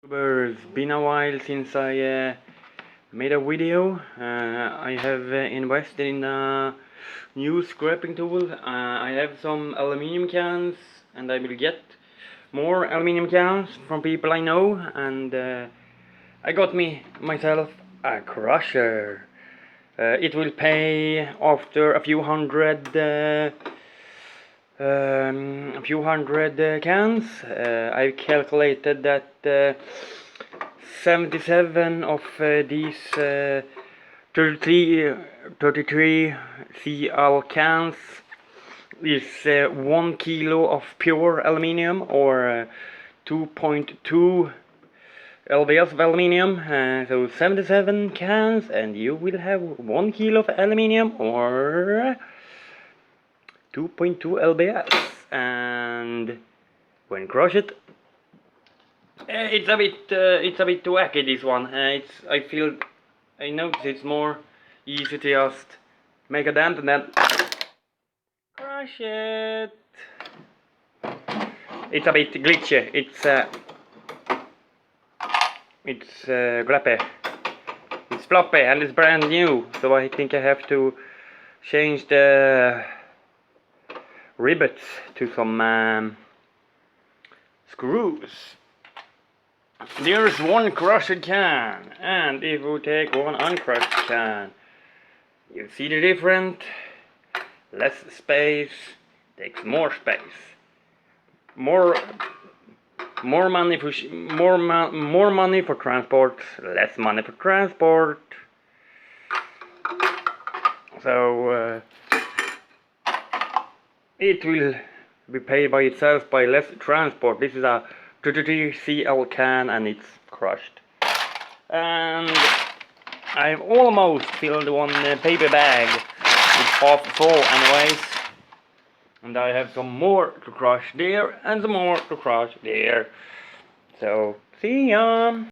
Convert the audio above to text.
It's been a while since I made a video. I have invested in a new scraping tool. I have some aluminium cans and I will get more aluminium cans from people I know, and I got myself a crusher. It will pay after a few hundred cans. I've calculated that 77 of these 33 CL cans is 1 kilo of pure aluminium, or 2.2 lbs of aluminium. So 77 cans and you will have 1 kilo of aluminium, or 2.2 lbs. And when crush it, it's a bit wacky, this one. I notice it's more easy to just make a dent and then crush it. It's a bit glitchy. It's crappy. It's floppy and it's brand new, so I think I have to change the rivets to some screws. There's one crushed can, and if we take one uncrushed can, you see the difference. Less space takes more space. More money for transport, less money for transport. So it will be paid by itself by less transport. This is a 33 CL can and it's crushed. And I've almost filled one paper bag. It's half full anyways. And I have some more to crush there and some more to crush there. So, see ya!